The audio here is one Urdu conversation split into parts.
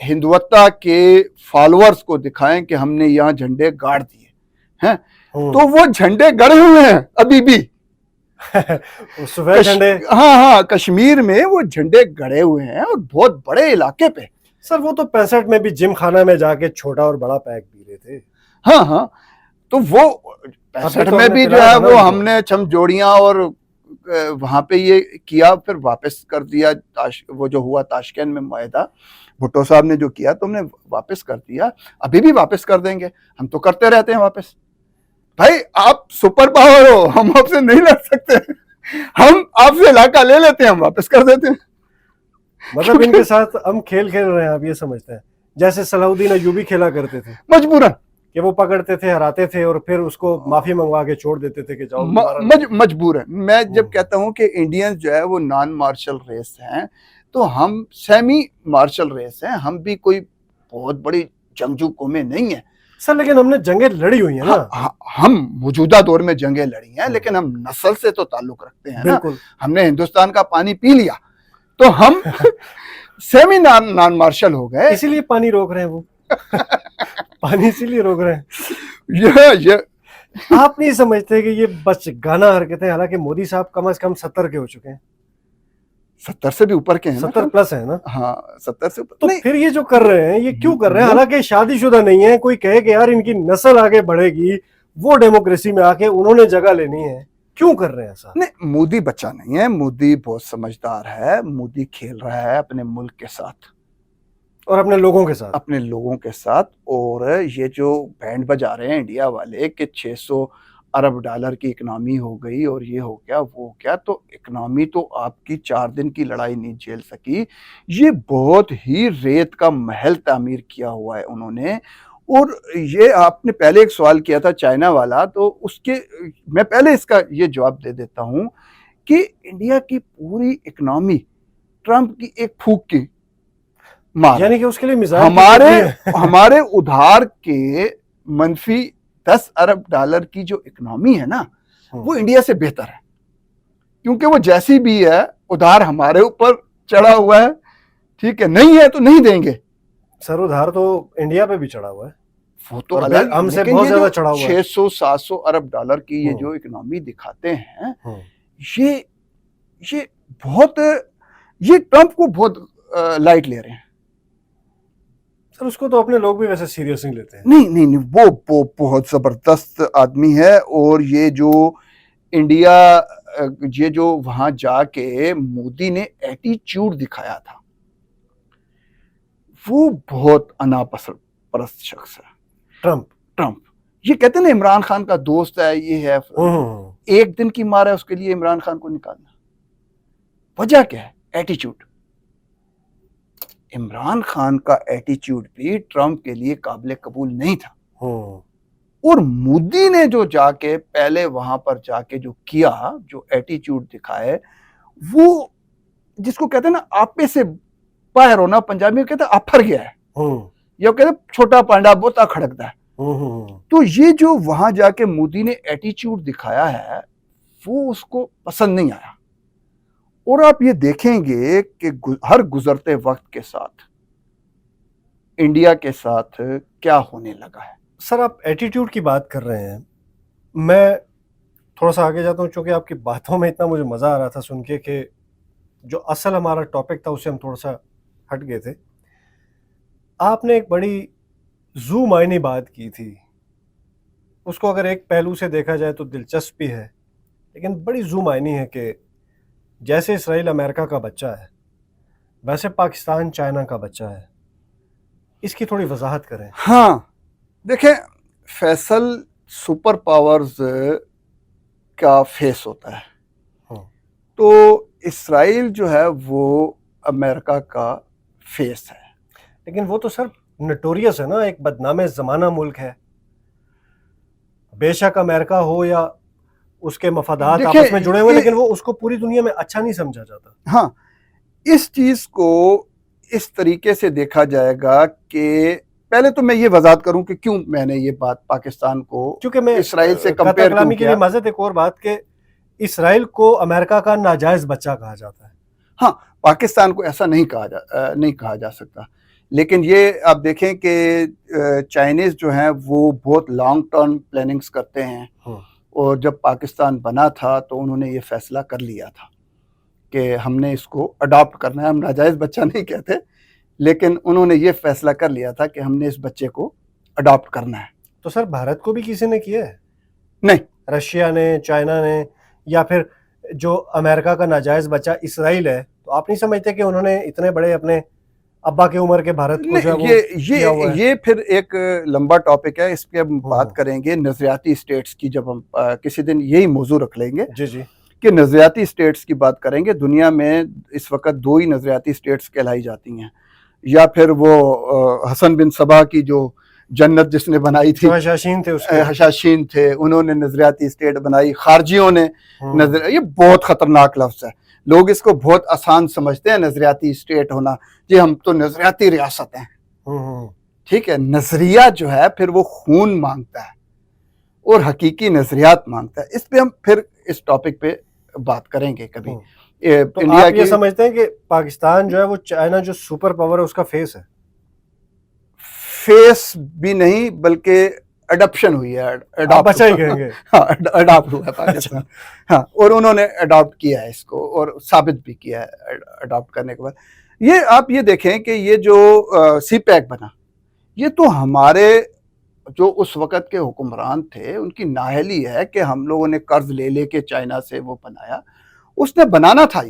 ہندوتا کے فالوورز کو دکھائیں کہ ہم نے یہاں جھنڈے گاڑ دیے ہیں، تو وہ جھنڈے گڑے ہوئے ہیں ابھی بھی سفید جھنڈے. ہاں کشمیر میں وہ جھنڈے گڑے ہوئے ہیں اور بہت بڑے علاقے پہ. سر وہ تو 65 میں بھی جم خانہ میں جا کے چھوٹا اور بڑا پیک پی رہے تھے. ہاں تو وہ 65 میں بھی جو ہے وہ ہم نے چھم جوڑیاں اور وہاں پہ یہ کیا، پھر واپس کر دیا. وہ جو ہوا تاشکند میں معاہدہ بھٹو صاحب نے جو کیا تو ہم نے واپس کر دیا، ابھی بھی واپس کر دیں گے، ہم تو کرتے رہتے ہیں واپس. بھائی آپ سپر پاور ہو، ہم آپ سے نہیں لڑ سکتے، ہم آپ سے علاقہ لے لیتے ہیں، ہم واپس کر دیتے ہیں. مطلب ان کے ساتھ ہم کھیل کھیل رہے ہیں، آپ یہ سمجھتے ہیں جیسے صلاح الدین ایوبی کھیلا کرتے تھے مجبوراً، کہ وہ پکڑتے تھے، ہراتے تھے اور پھر اس کو معافی منگوا کے چھوڑ دیتے تھے کہ جاؤ. مجبوراً. میں جب کہتا ہوں کہ انڈینز جو ہے وہ نان مارشل ریس ہیں تو ہم سیمی مارشل ریس ہیں، ہم بھی کوئی بہت بڑی جنگجو قومیں نہیں ہیں. سر لیکن ہم نے جنگیں لڑی ہوئی ہیں نا. ہم موجودہ دور میں جنگیں لڑی ہیں لیکن ہم نسل سے تو تعلق رکھتے ہیں نا. ہم نے ہندوستان کا پانی پی لیا تو ہم سیمی نان مارشل ہو گئے. اسی لیے پانی روک رہے ہیں، وہ پانی اسی لیے روک رہے ہیں. یہ آپ نہیں سمجھتے کہ یہ بس گانا حرکتیں، حالانکہ مودی صاحب کم از کم 70 کے ہو چکے ہیں، 70 سے بھی اوپر کے ہیں، 70 پلس ہیں نا. ہاں 70 سے اوپر. تو پھر یہ جو کر رہے ہیں یہ کیوں کر رہے ہیں؟ حالانکہ شادی شدہ نہیں ہے. کوئی کہے کہ یار ان کی نسل آگے بڑھے گی، وہ ڈیموکریسی میں آ کے انہوں نے جگہ لینی ہے، کیوں کر رہے ہیں ایسا؟ نہیں، مودی بچہ نہیں ہے، مودی بہت سمجھدار ہے. مودی کھیل رہا ہے اپنے ملک کے ساتھ اور اپنے لوگوں کے ساتھ. اور یہ جو بینڈ بجا رہے ہیں انڈیا والے کہ 600 ارب ڈالر کی اکنامی ہو گئی اور یہ ہو گیا وہ ہو گیا، تو اکنامی تو آپ کی 4 دن کی لڑائی نہیں جھیل سکی. یہ بہت ہی ریت کا محل تعمیر کیا ہوا ہے انہوں نے. اور یہ آپ نے پہلے ایک سوال کیا تھا چائنا والا، تو اس کے میں پہلے اس کا یہ جواب دے دیتا ہوں کہ انڈیا کی پوری اکنامی ٹرمپ کی ایک پھوک کی مار، یعنی کہ اس کے لیے ہمارے ادھار کے منفی 10 ارب ڈالر کی جو اکنامی ہے نا وہ انڈیا سے بہتر ہے، کیونکہ وہ جیسی بھی ہے ادھار ہمارے اوپر چڑھا ہوا ہے. ٹھیک ہے، نہیں ہے تو نہیں دیں گے. سر ادھار تو انڈیا پہ بھی چڑھا ہوا ہے، وہ تو الگ، ہم سے بہت زیادہ چڑھا ہوا ہے. 600-700 ارب ڈالر کی یہ جو اکنامی دکھاتے ہیں، یہ بہت، یہ ٹرمپ کو بہت لائٹ لے رہے ہیں. سر اس کو تو اپنے لوگ بھی ویسے سیریس نہیں لیتے ہیں. نہیں، وہ بہت زبردست آدمی ہے. اور یہ جو انڈیا، یہ جو وہاں جا کے مودی نے ایٹیچیوڈ دکھایا تھا، وہ بہت انا پرست شخص ہے ٹرمپ. یہ کہتے ہیں نا عمران خان کا دوست ہے، یہ ہے. ایک دن کی مار ہے اس کے لیے عمران خان کو نکالنا. وجہ کیا ہے؟ ایٹیچیوڈ. عمران خان کا ایٹیچیوڈ بھی ٹرمپ کے لیے قابل قبول نہیں تھا. اور مودی نے جو جا کے پہلے وہاں پر جا کے جو کیا، جو ایٹیچیوڈ دکھائے، وہ جس کو کہتے ہیں نا آپے سے باہر ہونا، پنجابی میں کہتے ہیں آپھر گیا ہے، یا کہتے ہیں چھوٹا پانڈا بوتا کھڑکتا ہے. تو یہ جو وہاں جا کے مودی نے ایٹیچیوڈ دکھایا ہے وہ اس کو پسند نہیں آیا. اور آپ یہ دیکھیں گے کہ ہر گزرتے وقت کے ساتھ انڈیا کے ساتھ کیا ہونے لگا ہے. سر آپ ایٹیٹیوڈ کی بات کر رہے ہیں، میں تھوڑا سا آگے جاتا ہوں چونکہ آپ کی باتوں میں اتنا مجھے مزہ آ رہا تھا سن کے کہ جو اصل ہمارا ٹاپک تھا اسے ہم تھوڑا سا ہٹ گئے تھے. آپ نے ایک بڑی زو معنی بات کی تھی، اس کو اگر ایک پہلو سے دیکھا جائے تو دلچسپ بھی ہے، لیکن بڑی زو معنی ہے کہ جیسے اسرائیل امریکہ کا بچہ ہے ویسے پاکستان چائنا کا بچہ ہے. اس کی تھوڑی وضاحت کریں. ہاں دیکھیں، فیصل سپر پاورز کا فیس ہوتا ہے، تو اسرائیل جو ہے وہ امریکہ کا فیس ہے. لیکن وہ تو سر نٹوریس ہے نا، ایک بدنام زمانہ ملک ہے. بے شک امریکہ ہو یا اس کے مفادات آپس میں جڑے ہوئے، لیکن وہ اس کو پوری دنیا میں اچھا نہیں سمجھا جاتا. ہاں، اس چیز کو اس طریقے سے دیکھا جائے گا کہ پہلے تو میں یہ وضاحت کروں کہ کیوں میں نے یہ بات پاکستان کو چونکہ میں اسرائیل سے کمپیئر کلامی کے لیے معذرت ایک اور بات کہ اسرائیل کو امریکہ کا ناجائز بچہ کہا جاتا ہے. ہاں، پاکستان کو ایسا نہیں کہا جا سکتا، لیکن یہ آپ دیکھیں کہ چائنیز جو ہیں وہ بہت لانگ ٹرم پلاننگز کرتے ہیں، اور جب پاکستان بنا تھا تو انہوں نے یہ فیصلہ کر لیا تھا کہ ہم نے اس کو اڈاپٹ کرنا ہے. ہم ناجائز بچہ نہیں کہتے، لیکن انہوں نے یہ فیصلہ کر لیا تھا کہ ہم نے اس بچے کو اڈاپٹ کرنا ہے. تو سر بھارت کو بھی کسی نے کیا ہے؟ نہیں، رشیا نے، چائنا نے، یا پھر جو امریکہ کا ناجائز بچہ اسرائیل ہے، تو آپ نہیں سمجھتے کہ انہوں نے اتنے بڑے اپنے ابا کی عمر کے بھارت کو جو ہے وہ کیا ہوا ہے؟ یہ پھر ایک لمبا ٹاپک ہے، اس پہ ہم بات کریں گے نظریاتی اسٹیٹس کی. جب ہم کسی دن یہی موضوع رکھ لیں گے جی جی، کہ نظریاتی اسٹیٹس کی بات کریں گے. دنیا میں اس وقت 2 ہی نظریاتی اسٹیٹس کہلائی جاتی ہیں، یا پھر وہ حسن بن صبا کی جو جنت جس نے بنائی تھی، حشاشین تھے اس کے، حشاشین تھے، انہوں نے نظریاتی اسٹیٹ بنائی. خارجیوں نے یہ بہت خطرناک لفظ ہے، لوگ اس کو بہت آسان سمجھتے ہیں نظریاتی اسٹیٹ ہونا. جی ہم تو نظریاتی ریاست ہیں. ٹھیک ہے، نظریہ جو ہے پھر وہ خون مانگتا ہے اور حقیقی نظریات مانگتا ہے. اس پہ ہم پھر اس ٹاپک پہ بات کریں گے کبھی. تو آپ یہ سمجھتے ہیں کہ پاکستان جو ہے وہ چائنا جو سپر پاور ہے اس کا فیس ہے؟ فیس بھی نہیں بلکہ اڈاپشن ہوئی ہے، بچا ہی کہیں گے. اڈاپٹ ہوا ہے پاکستان. ہاں، اور انہوں نے اڈاپٹ کیا ہے اس کو، اور ثابت بھی کیا ہے اڈاپٹ کرنے کے بعد. یہ آپ یہ دیکھیں کہ یہ جو سی پیک بنا، یہ تو ہمارے جو اس وقت کے حکمران تھے ان کی نااہلی ہے کہ ہم لوگوں نے قرض لے لے کے چائنا سے وہ بنایا. اس نے بنانا تھا،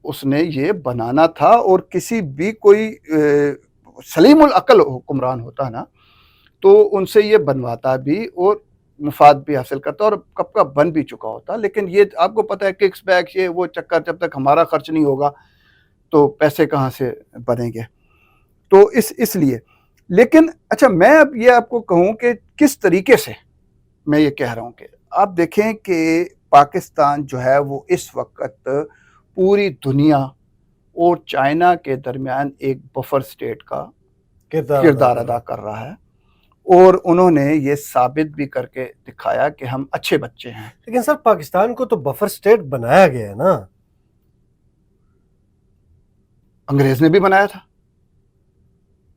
اس نے یہ بنانا تھا. اور کسی بھی کوئی سلیم العقل حکمران ہوتا نا تو ان سے یہ بنواتا بھی اور مفاد بھی حاصل کرتا، اور کب کا بن بھی چکا ہوتا. لیکن یہ آپ کو پتہ ہے ککس بیک، یہ وہ چکر، جب تک ہمارا خرچ نہیں ہوگا تو پیسے کہاں سے بنیں گے. تو اس لیے. لیکن اچھا، میں اب یہ آپ کو کہوں کہ کس طریقے سے میں یہ کہہ رہا ہوں کہ آپ دیکھیں کہ پاکستان جو ہے وہ اس وقت پوری دنیا اور چائنا کے درمیان ایک بفر سٹیٹ کا کردار ادا کر رہا ہے، اور انہوں نے یہ ثابت بھی کر کے دکھایا کہ ہم اچھے بچے ہیں. لیکن سر پاکستان کو تو بفر سٹیٹ بنایا گیا ہے نا؟ انگریز نے بھی بنایا تھا.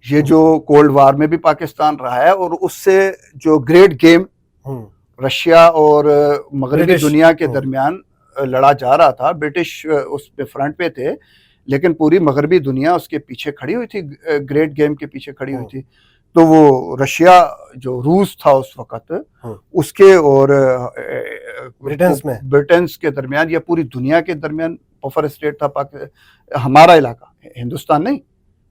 یہ جو کولڈ وار میں بھی پاکستان رہا ہے، اور اس سے جو گریٹ گیم رشیا اور مغربی دنیا کے درمیان لڑا جا رہا تھا، برٹش اس پہ فرنٹ پہ تھے، لیکن پوری مغربی دنیا اس کے پیچھے کھڑی ہوئی تھی، گریٹ گیم کے پیچھے کھڑی ہوئی تھی. تو وہ رشیا جو روس تھا اس وقت، اس کے اور برٹنس کے درمیان یا پوری دنیا کے درمیان بفر اسٹیٹ تھا. ہمارا علاقہ، ہندوستان نہیں،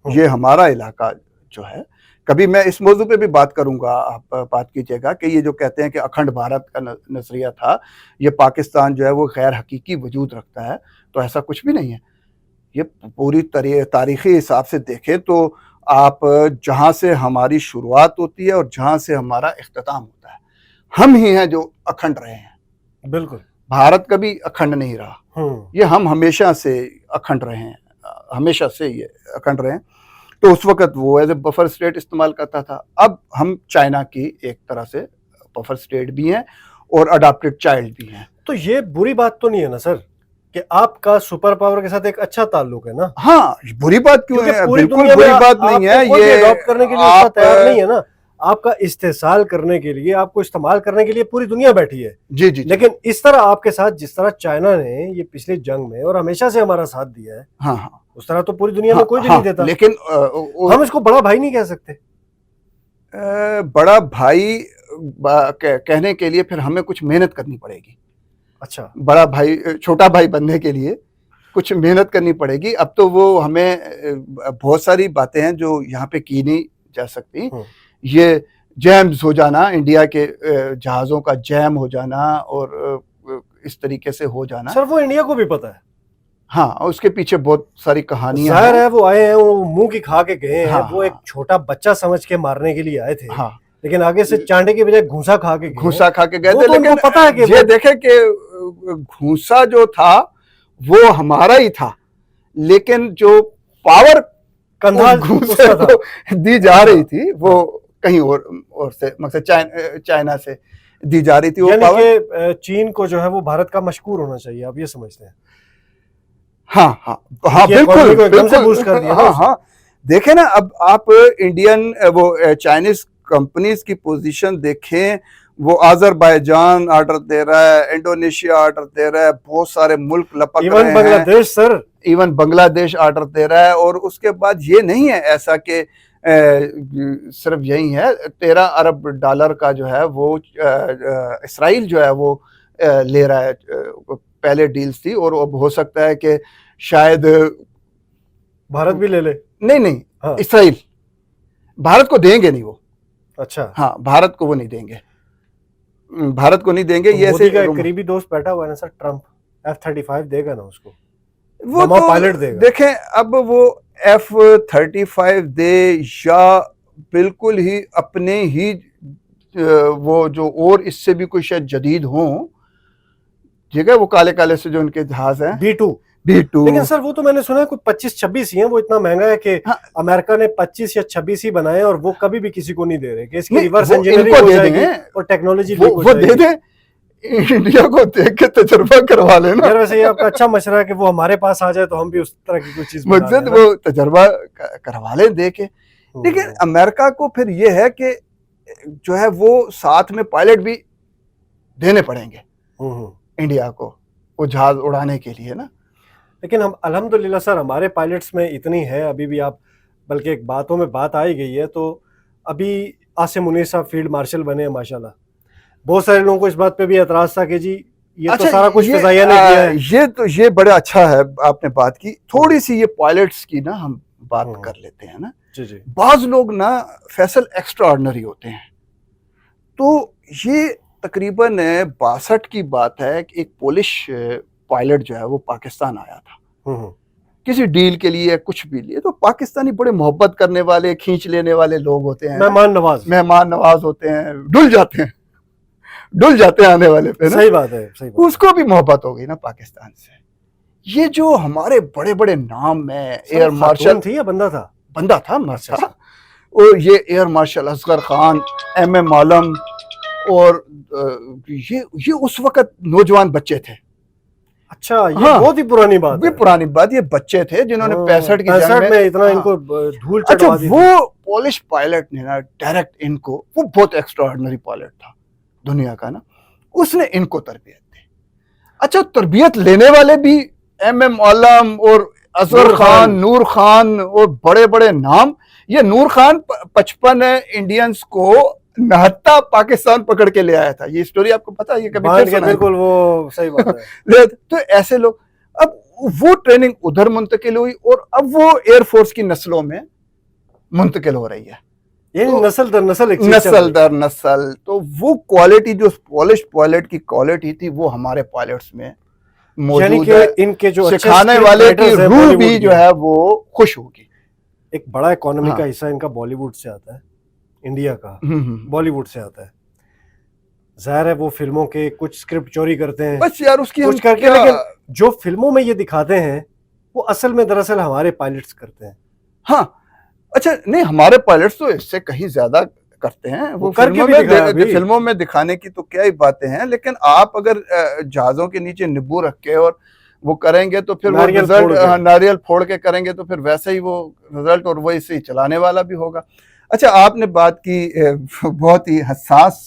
یہ ہمارا علاقہ جو ہے. کبھی میں اس موضوع پہ بھی بات کروں گا، آپ بات کیجئے گا کہ یہ جو کہتے ہیں کہ اکھنڈ بھارت کا نظریہ تھا، یہ پاکستان جو ہے وہ غیر حقیقی وجود رکھتا ہے، تو ایسا کچھ بھی نہیں ہے. یہ پوری تاریخی حساب سے دیکھیں تو آپ جہاں سے ہماری شروعات ہوتی ہے اور جہاں سے ہمارا اختتام ہوتا ہے، ہم ہی ہیں جو اکھنڈ رہے ہیں. بالکل، بھارت کبھی اکھنڈ نہیں رہا، یہ ہم ہمیشہ سے اکھنڈ رہے ہیں، ہمیشہ سے یہ اکھنڈ رہے ہیں. تو اس وقت وہ ایز اے بفر اسٹیٹ استعمال کرتا تھا. اب ہم چائنا کی ایک طرح سے بفر اسٹیٹ بھی ہیں اور اڈاپٹڈ چائلڈ بھی ہیں. تو یہ بری بات تو نہیں ہے نا سر کہ آپ کا سپر پاور کے ساتھ ایک اچھا تعلق ہے نا؟ ہاں، بری بات کیوں ہے؟ بالکل بری بات نہیں ہے. یہ اڈاپٹ کرنے کے لیے آپ تیار نہیں ہے نا، آپ کا استحصال کرنے کے لیے، آپ کو استعمال کرنے کے لیے پوری دنیا بیٹھی ہے. جی جی. لیکن اس طرح آپ کے ساتھ جس طرح چائنا نے یہ پچھلی جنگ میں اور ہمیشہ سے ہمارا ساتھ دیا ہے، ہاں ہاں، اس طرح تو پوری دنیا میں کوئی بھی نہیں دیتا. لیکن ہم اس کو بڑا بھائی نہیں کہہ سکتے. بڑا بھائی کہنے کے لیے پھر ہمیں کچھ محنت کرنی پڑے گی. اچھا، بڑا بھائی، چھوٹا بھائی بننے کے لیے کچھ محنت کرنی پڑے گی. اب تو وہ ہمیں بہت ساری باتیں ہیں جو یہاں پہ کی نہیں جا سکتی. یہ جیمز ہو جانا، انڈیا کے جہازوں کا جیم ہو جانا اور اس طریقے سے ہو جانا، سر وہ انڈیا کو بھی پتا ہے. ہاں، اس کے پیچھے بہت ساری کہانیاں ظاہر ہے. وہ آئے ہیں، وہ منہ کی کھا کے گئے ہیں. وہ ایک چھوٹا بچہ سمجھ کے مارنے کے لیے آئے تھے، لیکن آگے سے چانڈے کے بجائے گھونسا کھا کے گئے تھے. لیکن پتا ہے کہ یہ دیکھیں کہ گھونسا جو تھا وہ ہمارا ہی تھا، لیکن جو پاور گھونسے کو دی جا رہی تھی وہ کہیں اور سے، مقصد چائنا سے دی جا رہی تھی. وہ یعنی کہ چین کو جو ہے وہ بھارت کا مشکور ہونا چاہیے، آپ یہ سمجھتے ہیں؟ ہاں ہاں ہاں، بالکل بالکل. ہاں ہاں، دیکھیں نا اب آپ انڈین وہ چائنیز کمپنیز کی پوزیشن دیکھیں, وہ آذربائیجان آرڈر دے رہا ہے, انڈونیشیا آرڈر دے رہا ہے, بہت سارے ملک لپک رہے ہیں, بنگلہ دیش سر, ایون بنگلہ دیش آرڈر دے رہا ہے. اور اس کے بعد یہ نہیں ہے ایسا کہ صرف یہی ہے, 13 ارب ڈالر کا جو ہے وہ اسرائیل جو ہے وہ لے رہا ہے, پہلے ڈیلز تھی, اور اب ہو سکتا ہے کہ شاید بھارت بھی لے لے. نہیں اسرائیل, بھارت کو دیں گے نہیں وہ. اچھا, ہاں بھارت کو وہ نہیں دیں گے, بھارت کو نہیں دیں گے. یہ مودی کا ایک قریبی دوست بیٹھا ہوا ہے نا سر, ٹرمپ, F-35 دے گا نا اس کو, وہ تو پائلٹ دے گا. دیکھیں اب وہ F-35 دے یا بالکل ہی اپنے ہی وہ جو اور اس سے بھی کوئی شاید جدید ہوں, ٹھیک ہے, وہ کالے کالے سے جو ان کے جہاز ہیں B-2. لیکن سر وہ تو میں نے سنا ہے کوئی 25-26 ہی ہیں, وہ اتنا مہنگا ہے کہ امریکہ نے 25 یا 26 ہی بنائے اور وہ کبھی بھی کسی کو نہیں دے رہے, کہ اس کی ریورس انجینئرنگ ہو جائے گی اور ٹیکنالوجی وہ دے دیں, انڈیا کو دیکھ کے تجربہ کروا لینا. یار ویسے یہ آپ کا اچھا مشورہ ہے کہ وہ ہمارے پاس آ جائے تو ہم بھی اس طرح کی کوئی چیز مقصد وہ تجربہ کروا لیں دے کے. لیکن امریکہ کو پھر یہ ہے کہ جو ہے وہ ساتھ میں پائلٹ بھی دینے پڑیں گے انڈیا کو وہ جہاز اڑانے کے لیے نا. لیکن ہم الحمدللہ سر ہمارے پائلٹس میں اتنی ہے ابھی بھی, آپ بلکہ ایک باتوں میں بات آئی گئی ہے, تو ابھی عاصم منیر صاحب فیلڈ مارشل بنے ہیں ماشاءاللہ. بہت سارے لوگوں کو اس بات پہ بھی اعتراض تھا کہ جی یہ تو سارا کچھ فضائیہ نے کیا ہے. یہ بڑا اچھا ہے آپ نے بات کی. تھوڑی سی یہ پائلٹس کی نا ہم بات کر لیتے ہیں نا. جی بعض لوگ نا فیصل ایکسٹرا آرڈنری ہوتے ہیں, تو یہ تقریباً 62 کی بات ہے کہ ایک پولش پائلٹ جو ہے وہ پاکستان آیا تھا کسی ڈیل کے لیے, کچھ بھی لیے. تو پاکستانی بڑے محبت کرنے والے, کھینچ لینے والے لوگ ہوتے ہیں, مہمان نواز ہوتے ہیں, ڈل جاتے ہیں آنے والے پہ. صحیح بات ہے, اس کو بھی محبت ہو گئی نا پاکستان سے. یہ جو ہمارے بڑے بڑے نام ہیں, ایئر مارشل تھی یا بندہ تھا مرد تھا, اور یہ air marshal Asghar Khan, M Alam, اور یہ اس وقت نوجوان بچے تھے. اچھا, یہ بہت ہی پرانی بات ہے. پرانی بات, یہ بچے تھے جنہوں نے 65 کی جنگ میں اتنا ان کو دھول اچھا چڑھوا دی. وہ پولش پائلٹ نے نا ڈائریکٹ ان کو, وہ بہت ایکسٹرا آرڈنری پائلٹ تھا دنیا کا نا, اس نے ان کو تربیت دی. اچھا تربیت لینے والے بھی ایم عالم اور اصغر خان, نور خان اور بڑے بڑے نام. یہ نور خان 55 انڈینز کو نہتا پاکستان پکڑ کے لے آیا تھا. یہ سٹوری آپ کو پتا ہے, یہ کبھی بالکل وہ صحیح بات ہے. تو ایسے لوگ, اب وہ ٹریننگ ادھر منتقل ہوئی اور اب وہ ایئر فورس کی نسلوں میں منتقل ہو رہی ہے, یعنی نسل در نسل. تو وہ کوالٹی جو پولش پائلٹ کی کوالٹی تھی وہ ہمارے پائلٹس میں موجود ہے. ان کے جو سکھانے والے کی روح بھی جو ہے وہ خوش ہوگی. ایک بڑا اکانومی کا حصہ ان کا بالی ووڈ سے آتا ہے, انڈیا کا بالی ووڈ سے آتا ہے. ظاہر ہے وہ فلموں کے کچھ اسکرپٹ چوری کرتے ہیں بس یار, اس کی کچھ کر کے, لیکن جو فلموں میں یہ دکھاتے ہیں وہ اصل میں دراصل ہمارے پائلٹس کرتے ہیں. ہاں اچھا نہیں, ہمارے پائلٹس تو اس سے کہیں زیادہ کرتے ہیں. وہ فلموں میں دکھانے کی تو کیا ہی باتیں ہیں, لیکن آپ اگر جہازوں کے نیچے نیبو رکھ کے اور وہ کریں گے تو پھر وہ رزلٹ ناریل پھوڑ کے کریں گے تو پھر ویسے ہی وہ رزلٹ اور وہ اسے چلانے والا بھی ہوگا. اچھا آپ نے بات کی, بہت ہی حساس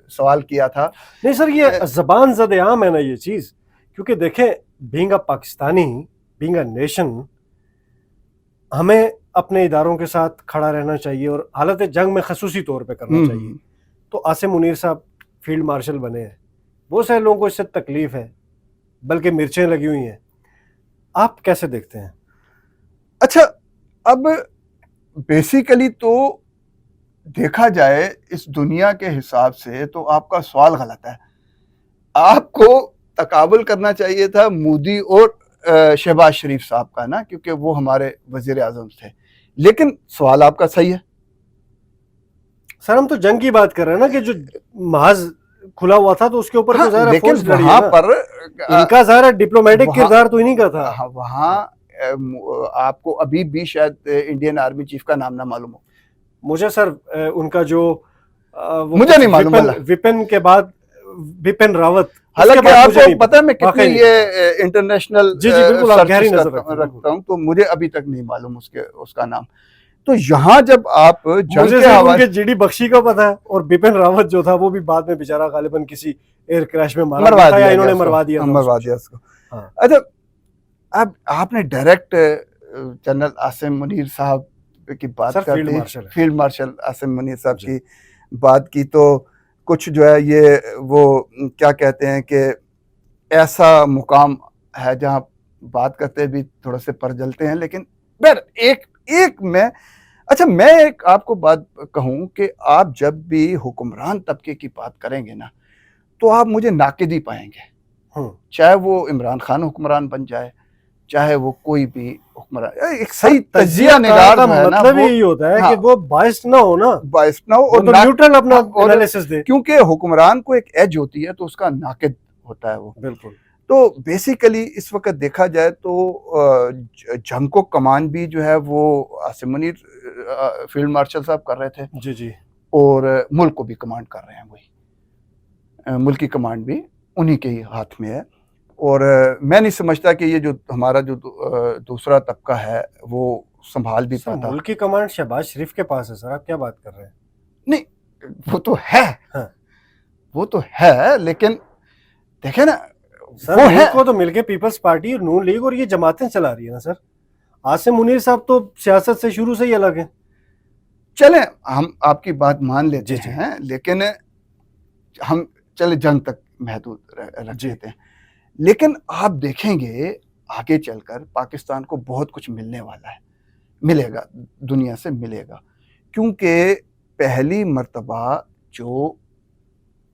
سوال کیا تھا. نہیں سر, یہ زبان زد عام ہے نا یہ چیز, کیونکہ دیکھیں being a Pakistani, being a nation, ہمیں اپنے اداروں کے ساتھ کھڑا رہنا چاہیے اور حالت جنگ میں خصوصی طور پہ کرنا چاہیے. تو عاصم منیر صاحب فیلڈ مارشل بنے ہیں, بہت سارے لوگوں کو اس سے تکلیف ہے, بلکہ مرچیں لگی ہوئی ہیں. آپ کیسے دیکھتے ہیں؟ اچھا اب بیسیکلی تو دیکھا جائے اس دنیا کے حساب سے تو آپ کا سوال غلط ہے. آپ کو تقابل کرنا چاہیے تھا مودی اور شہباز شریف صاحب کا نا, کیونکہ وہ ہمارے وزیر اعظم تھے. لیکن سوال آپ کا صحیح ہے. سر ہم تو جنگ کی بات کر رہے ہیں نا, کہ جو محاذ کھلا ہوا تھا تو اس کے اوپر تو ظاہر لیکن وہاں پر ان کا ظاہر ڈپلومیٹک کردار تو ہی نہیں کا تھا. وہاں آپ کو ابھی بھی شاید انڈین آرمی چیف کا نام نہ معلوم ہو. مجھے سر ان کا جو مجھے نہیں معلوم, وپن کے بعد وپن راوت, حالانکہ آپ کو پتا ہے میں کتنی یہ انٹرنیشنل جی بالکل آپ گہری نظر رکھتا ہوں, تو مجھے ابھی تک نہیں معلوم اس کا نام. تو یہاں جب آپ جنگ مجھے کے صرف ان حوالے کے جی ڈی بخشی کا پتا ہے، اور بپن راوت جو تھا وہ بھی بعد میں بیچارہ غالباً کسی ایئر کریش میں مارا گیا تھا یا انہوں نے مروا دیا اس کو. ہاں اچھا اب آپ نے ڈائریکٹ جنرل عاصم منیر صاحب کی بات سر کرتے فیلڈ ہیں، marshal field marshal Asim Munir صاحب جی. کی بات کی، تو کچھ جو ہے یہ وہ کیا کہتے ہیں کہ ایسا مقام ہے جہاں بات کرتے بھی تھوڑا سے پر جلتے ہیں، لیکن ایک میں اچھا میں ایک آپ کو بات کہوں کہ آپ جب بھی حکمران طبقے کی بات کریں گے نا تو آپ مجھے ناقد ہی پائیں گے، چاہے وہ عمران خان حکمران بن جائے، چاہے وہ کوئی بھی حکمران، ایک صحیح تجزیہ نگار جو ہے نا مطلب یہی ہوتا ہے کہ وہ باعث نہ ہو نا، باعث نہ ہو، وہ تو نیوٹرل اپنا انالیسس دے، کیونکہ حکمران کو ایک ایج ہوتی ہے تو اس کا ناقد ہوتا ہے وہ. بالکل. تو بیسیکلی اس وقت دیکھا جائے تو جنگ کو کمان بھی جو ہے وہ عاصم منیر فیلڈ مارشل صاحب کر رہے تھے، جی جی، اور ملک کو بھی کمانڈ کر رہے ہیں وہی، ملک کی کمانڈ بھی انہی کے ہی ہاتھ میں ہے. اور میں نہیں سمجھتا کہ یہ جو ہمارا جو دوسرا طبقہ ہے وہ سنبھال بھی پاتا. ملک کی کمانڈ شہباز شریف کے پاس ہے سر، آپ کیا بات کر رہے ہیں؟ نہیں وہ تو ہے، وہ تو ہے، لیکن دیکھیں نا سر ملک کو تو مل کے پیپلز پارٹی اور نون لیگ اور یہ جماعتیں چلا رہی ہیں نا سر. عاصم منیر صاحب تو سیاست سے شروع سے ہی الگ ہیں. چلیں ہم آپ کی بات مان لیتے ہیں، لیکن ہم چلے جنگ تک محدود رکھ دیتے ہیں. لیکن آپ دیکھیں گے آگے چل کر پاکستان کو بہت کچھ ملنے والا ہے، ملے گا، دنیا سے ملے گا، کیونکہ پہلی مرتبہ جو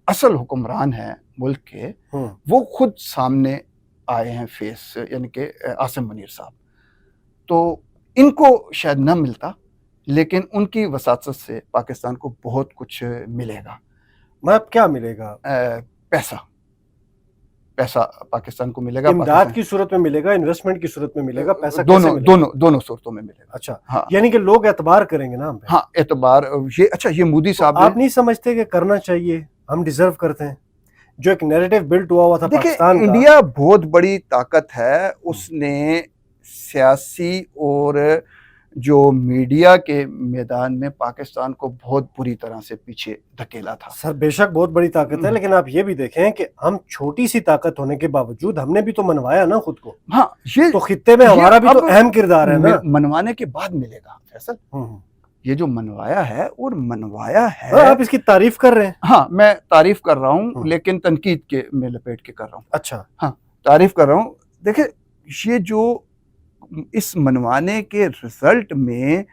اصل حکمران ہیں ملک کے وہ خود سامنے آئے ہیں فیس، یعنی کہ عاصم منیر صاحب. تو ان کو شاید نہ ملتا، لیکن ان کی وساطت سے پاکستان کو بہت کچھ ملے گا. مطلب کیا ملے گا؟ پیسہ پاکستان کو ملے گا، امداد کی صورت میں ملے گا، انویسٹمنٹ کی صورت میں ملے گا، پیسہ دونوں صورتوں میں ملے گا. اچھا ہاں یعنی کہ لوگ اعتبار کریں گے نا ہم پہ. ہاں اعتبار یہ اچھا یہ مودی صاحب آپ نہیں سمجھتے کہ کرنا چاہیے، ہم ڈیزرو کرتے ہیں؟ جو ایک نیریٹو بلٹ ہوا تھا پاکستان کا. انڈیا بہت بڑی طاقت ہے، اس نے سیاسی اور جو میڈیا کے میدان میں پاکستان کو بہت بری طرح سے پیچھے دھکیلا تھا. سر بے شک بہت بڑی طاقت ہے، لیکن آپ یہ بھی دیکھیں کہ ہم چھوٹی سی طاقت ہونے کے باوجود ہم نے بھی تو منوایا نا خود کو. ہاں تو خطے میں ہمارا بھی تو اہم کردار ہے نا. منوانے کے بعد ملے گا فیصل، یہ جو منوایا ہے اور منوایا ہے، آپ اس کی تعریف کر رہے ہیں. ہاں میں تعریف کر رہا ہوں، لیکن تنقید کے میں لپیٹ کے کر رہا ہوں. اچھا ہاں تعریف کر رہا ہوں. دیکھیں یہ جو اس منوانے کے رزلٹ میں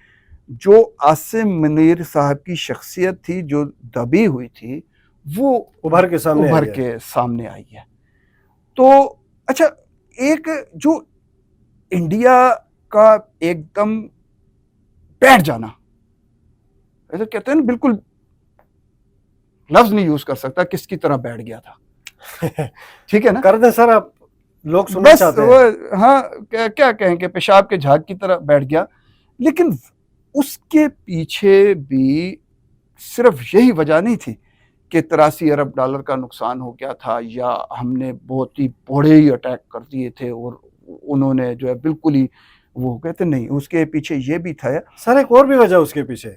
جو عاصم منیر صاحب کی شخصیت تھی جو دبی ہوئی تھی وہ ابھر کے سامنے آئی ہے. تو اچھا ایک جو انڈیا کا ایک دم بیٹھ جانا، ایسا کہتے ہیں نا، بالکل لفظ نہیں یوز کر سکتا کس کی طرح بیٹھ گیا تھا. ٹھیک ہے نا، کر دیں سر، آپ لوگ سننا چاہتے ہیں. ہاں کیا کہیں کہ پیشاب کے جھاگ کی طرح بیٹھ گیا. لیکن اس کے پیچھے بھی صرف یہی وجہ نہیں تھی کہ 83 ارب ڈالر کا نقصان ہو گیا تھا، یا ہم نے بہت ہی بڑے ہی اٹیک کر دیے تھے اور انہوں نے جو ہے بالکل ہی وہ ہو گئے تھے. نہیں، اس کے پیچھے یہ بھی تھا سر، ایک اور بھی وجہ اس کے پیچھے.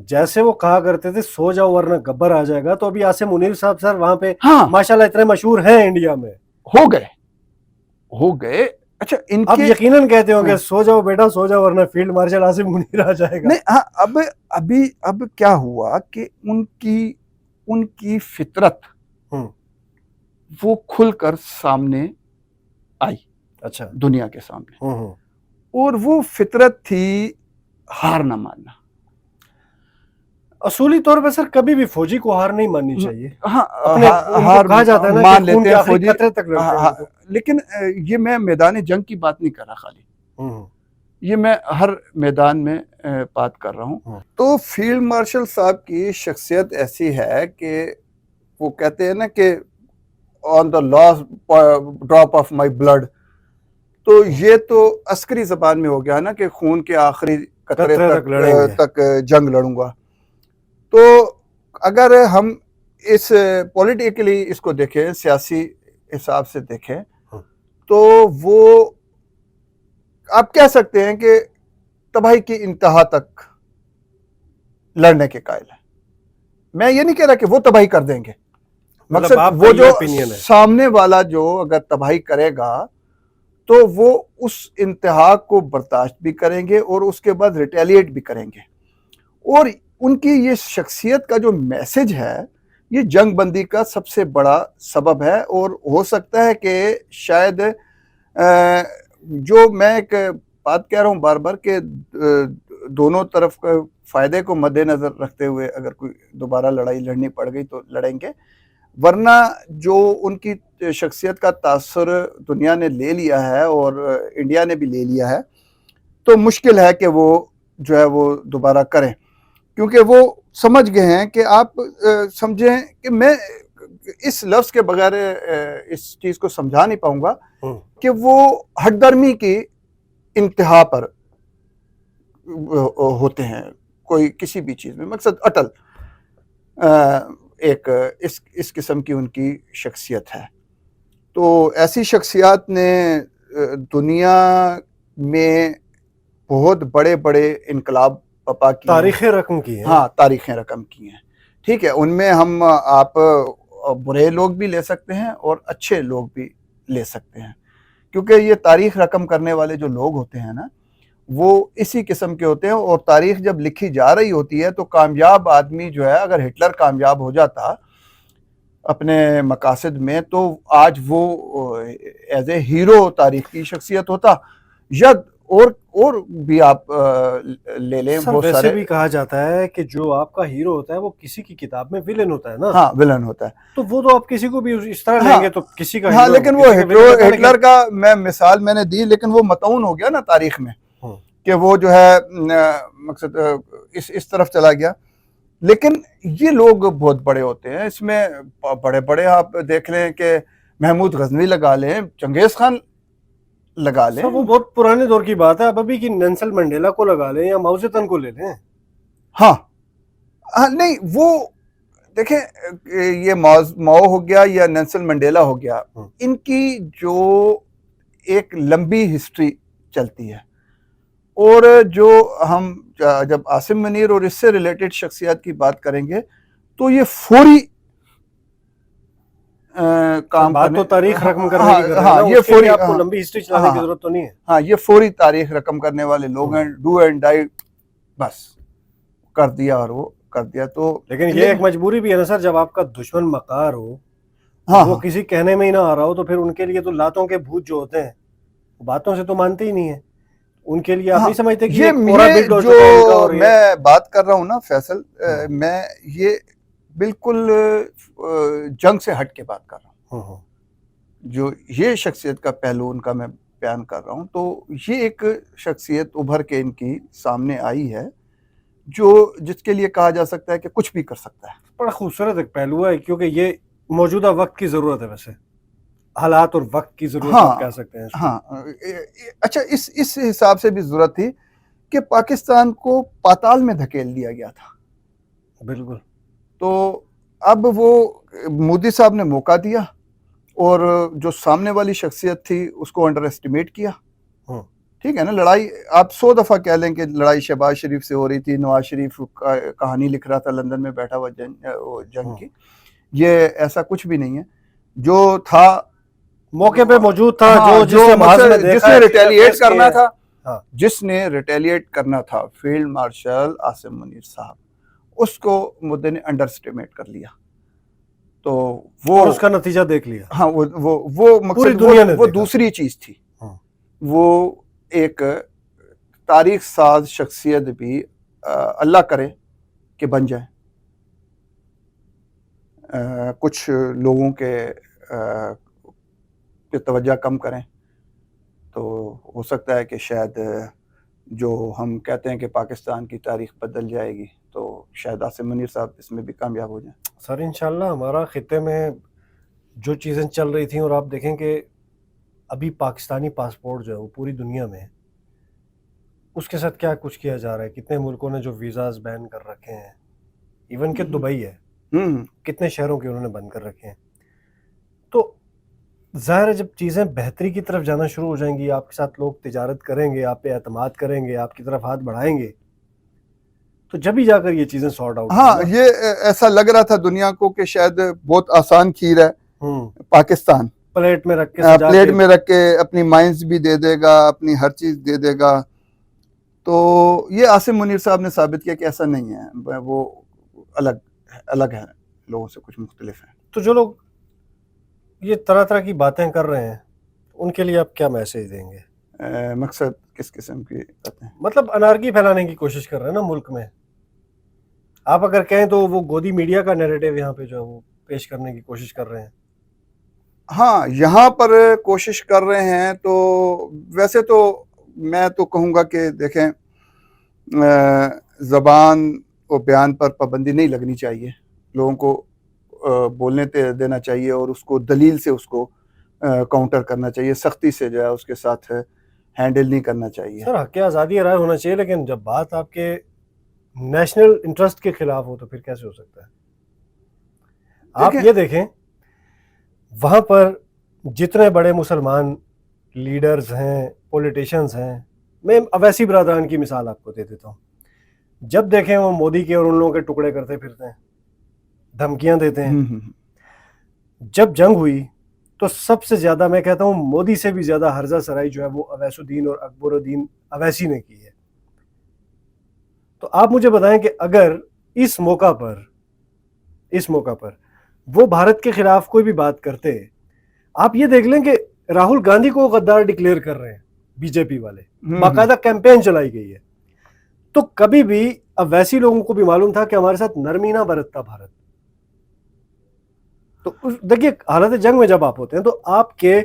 جیسے وہ کہا کرتے تھے سو جاؤ ورنہ گبر آ جائے گا، تو ابھی عاصم منیر صاحب سر وہاں پہ ماشاءاللہ اتنے مشہور ہیں انڈیا میں، ہو گئے. اچھا ان آپ یقیناً کہتے ہوں گے سو جاؤ بیٹا سو جاؤ ورنہ فیلڈ مارشل عاصم منیر آ جائے گا. نہیں ہاں اب کیا ہوا کہ ان کی فطرت وہ کھل کر سامنے آئی. اچھا دنیا کے سامنے، اور وہ فطرت تھی ہار نہ ماننا. اصولی طور پہ سر کبھی بھی فوجی کو ہار نہیں ماننی چاہیے. ہار کہا جاتا ہے نا مان کہ خون لیتے کے ہیں آخری فوجی، قطرے تک لڑتے ہیں. لیکن یہ میں میدان جنگ کی بات نہیں کر رہا خالی، یہ میں ہر میدان میں بات کر رہا ہوں. تو فیلڈ مارشل صاحب کی شخصیت ایسی ہے کہ وہ کہتے ہیں نا کہ on the last drop of my blood, تو یہ تو عسکری زبان میں ہو گیا نا کہ خون کے آخری قطرے تک جنگ لڑوں گا. تو اگر ہم اس پولیٹیکلی اس کو دیکھیں، سیاسی حساب سے دیکھیں، تو وہ آپ کہہ سکتے ہیں کہ تباہی کی انتہا تک لڑنے کے قائل ہیں. میں یہ نہیں کہہ رہا کہ وہ تباہی کر دیں گے, مقصد وہ جو سامنے والا جو اگر تباہی کرے گا تو وہ اس انتہا کو برداشت بھی کریں گے اور اس کے بعد ریٹیلیٹ بھی کریں گے. اور ان کی یہ شخصیت کا جو میسج ہے یہ جنگ بندی کا سب سے بڑا سبب ہے. اور ہو سکتا ہے کہ شاید جو میں ایک بات کہہ رہا ہوں بار بار کہ دونوں طرف کا فائدے کو مد نظر رکھتے ہوئے اگر کوئی دوبارہ لڑائی لڑنی پڑ گئی تو لڑیں گے, ورنہ جو ان کی شخصیت کا تاثر دنیا نے لے لیا ہے اور انڈیا نے بھی لے لیا ہے تو مشکل ہے کہ وہ جو ہے وہ دوبارہ کریں, کیونکہ وہ سمجھ گئے ہیں کہ آپ سمجھیں کہ میں اس لفظ کے بغیر اس چیز کو سمجھا نہیں پاؤں گا کہ وہ ہٹ درمی کی انتہا پر ہوتے ہیں کوئی کسی بھی چیز میں, مقصد اٹل ایک اس قسم کی ان کی شخصیت ہے. تو ایسی شخصیات نے دنیا میں بہت بڑے بڑے انقلاب پپا کی تاریخیں رقم کی ہیں. ہاں تاریخیں رقم کی ہیں, ٹھیک ہے. ان میں ہم آپ برے لوگ بھی لے سکتے ہیں اور اچھے لوگ بھی لے سکتے ہیں, کیونکہ یہ تاریخ رقم کرنے والے جو لوگ ہوتے ہیں نا وہ اسی قسم کے ہوتے ہیں. اور تاریخ جب لکھی جا رہی ہوتی ہے تو کامیاب آدمی جو ہے, اگر ہٹلر کامیاب ہو جاتا اپنے مقاصد میں تو آج وہ ایز اے ہیرو تاریخ کی شخصیت ہوتا. یا اور بھی آپ لے لیں بہت ویسے سارے. بھی کہا جاتا ہے کہ جو آپ کا ہیرو ہوتا ہے وہ کسی کی کتاب میں ویلن ہوتا ہے نا. ہاں ویلن ہوتا ہے. تو وہ تو آپ کسی کو بھی اس طرح لیں گے تو کسی کا ہاں لیکن وہ ہٹلر کا میں مثال میں نے دی, لیکن وہ متعون ہو گیا نا تاریخ میں کہ وہ جو ہے مقصد اس طرف چلا گیا. لیکن یہ لوگ بہت بڑے ہوتے ہیں, اس میں بڑے بڑے آپ دیکھ لیں کہ محمود غزنوی لگا لیں, چنگیز خان لگا لیں. وہ بہت پرانے دور کی بات ہے. اب ابھی کی نیلسن منڈیلا کو لگا لیں یا ماؤ زیدونگ کو لے لیں. ہاں نہیں وہ دیکھیں یہ ماؤ ہو گیا یا نیلسن منڈیلا ہو گیا, ان کی جو ایک لمبی ہسٹری چلتی ہے. اور جو ہم جب عاصم منیر اور اس سے ریلیٹڈ شخصیات کی بات کریں گے تو یہ فوری کام بات تو تاریخ رقم کرنے کی کر رہے ہیں نا, یہ فوری آپ کو لمبی ہسٹری چلانے کی ضرورت تو نہیں ہے. ہاں یہ فوری تاریخ رقم کرنے والے لوگ ہیں, ڈو اینڈ ڈائی بس کر دیا اور وہ کر دیا. تو لیکن یہ ایک مجبوری بھی ہے نا سر, جب آپ کا دشمن مکار ہو وہ کسی کہنے میں ہی نہ آ رہا ہو تو پھر ان کے لیے تو لاتوں کے بھوت جو ہوتے ہیں باتوں سے تو مانتے ہی نہیں ہیں. ان کے لیے آپ نہیں سمجھتے کہ یہ پورا بلڈ ہو چکا ہے ان کا. اور میں بات کر رہا ہوں نا فیصل, میں یہ بالکل جنگ سے ہٹ کے بات کر رہا ہوں. جو یہ شخصیت کا پہلو ان کا میں بیان کر رہا ہوں, تو یہ ایک شخصیت ابھر کے ان کی سامنے آئی ہے جو جس کے لیے کہا جا سکتا ہے کہ کچھ بھی کر سکتا ہے. بڑا خوبصورت ایک پہلو ہے, کیونکہ یہ موجودہ وقت کی ضرورت ہے, ویسے حالات اور وقت کی ضرورت آپ کہہ سکتے ہیں. ہاں اچھا, اس حساب سے بھی ضرورت تھی کہ پاکستان کو پاتال میں دھکیل دیا گیا تھا. بالکل. تو اب وہ مودی صاحب نے موقع دیا اور جو سامنے والی شخصیت تھی اس کو انڈر ایسٹیمیٹ کیا. ٹھیک ہے نا, لڑائی آپ 100 دفعہ کہہ لیں کہ لڑائی شہباز شریف سے ہو رہی تھی, نواز شریف کہانی لکھ رہا تھا لندن میں بیٹھا ہوا جنگ کی, یہ ایسا کچھ بھی نہیں ہے. جو تھا موقع پہ موجود تھا, جس نے ریٹیلیٹ کرنا تھا, جس نے ریٹیلیٹ کرنا تھا فیلڈ مارشل عاصم منیر صاحب, اس کو مدعے نے انڈر اسٹیمیٹ کر لیا. تو وہ اس کا نتیجہ دیکھ لیا. ہاں وہ مقصد وہ دوسری چیز تھی. وہ ایک تاریخ ساز شخصیت بھی اللہ کرے کہ بن جائے. کچھ لوگوں کے توجہ کم کریں تو ہو سکتا ہے کہ شاید جو ہم کہتے ہیں کہ پاکستان کی تاریخ بدل جائے گی تو شاید عاصم منیر صاحب اس میں بھی کامیاب ہو جائیں. سر انشاءاللہ ہمارا خطے میں جو چیزیں چل رہی تھیں, اور آپ دیکھیں کہ ابھی پاکستانی پاسپورٹ جو ہے وہ پوری دنیا میں اس کے ساتھ کیا کچھ کیا جا رہا ہے. کتنے ملکوں نے جو ویزاز بین کر رکھے ہیں, ایون کہ دبئی ہے, کتنے شہروں کے انہوں نے بند کر رکھے ہیں. تو ظاہر ہے جب چیزیں بہتری کی طرف جانا شروع ہو جائیں گی، آپ کے ساتھ لوگ تجارت کریں گے، آپ پہ اعتماد کریں گے، آپ کی طرف ہاتھ بڑھائیں گے، تو جب ہی جا کر یہ چیزیں سارٹ آؤٹ ہاں ہوگی نا۔ یہ ایسا لگ رہا تھا دنیا کو کہ شاید بہت آسان کھیر ہے پاکستان، پلیٹ میں رکھ کے سجا پلیٹ کے، میں رکھ کے اپنی مائنز بھی دے دے گا، اپنی ہر چیز دے دے گا. تو یہ عاصم منیر صاحب نے ثابت کیا کہ ایسا نہیں ہے، وہ الگ ہے، لوگوں سے کچھ مختلف ہیں. تو جو لوگ یہ طرح طرح کی باتیں کر رہے ہیں ان کے لیے آپ کیا میسج دیں گے؟ مقصد کس قسم کی باتیں؟ مطلب انارکی پھیلانے کی کوشش کر رہے ہیں نا ملک میں. آپ اگر کہیں تو وہ گودی میڈیا کا نیریٹو یہاں پہ جو ہے وہ پیش کرنے کی کوشش کر رہے ہیں. ہاں یہاں پر کوشش کر رہے ہیں. تو ویسے تو میں تو کہوں گا کہ دیکھیں زبان و بیان پر پابندی نہیں لگنی چاہیے، لوگوں کو بولنے دینا چاہیے اور اس کو دلیل سے اس کو کاؤنٹر کرنا چاہیے، سختی سے جو ہے اس کے ساتھ ہینڈل نہیں کرنا چاہیے. سر حق آزادی رائے ہونا چاہیے، لیکن جب بات آپ کے نیشنل انٹرسٹ کے خلاف ہو تو پھر کیسے ہو سکتا ہے؟ آپ دیکھیں یہ دیکھیں وہاں پر جتنے بڑے مسلمان لیڈرز ہیں، پولیٹیشنز ہیں، میں اویسی برادران کی مثال آپ کو دے دیتا ہوں. جب دیکھیں وہ مودی کے اور ان لوگوں کے ٹکڑے کرتے پھرتے ہیں، دھمکیاں دیتے ہیں. جب جنگ ہوئی تو سب سے زیادہ میں کہتا ہوں مودی سے بھی زیادہ ہرزہ سرائی جو ہے وہ اویس الدین اور اکبر الدین اویسی نے کی ہے. تو آپ مجھے بتائیں کہ اگر اس موقع پر وہ بھارت کے خلاف کوئی بھی بات کرتے، آپ یہ دیکھ لیں کہ راہل گاندھی کو غدار ڈکلیئر کر رہے ہیں بی جے پی والے، باقاعدہ کیمپین چلائی گئی ہے. تو کبھی بھی اویسی لوگوں کو بھی معلوم تھا کہ ہمارے ساتھ نرمی نہ برتتا بھارت. تو دیکھیے حالت جنگ میں جب آپ ہوتے ہیں تو آپ کے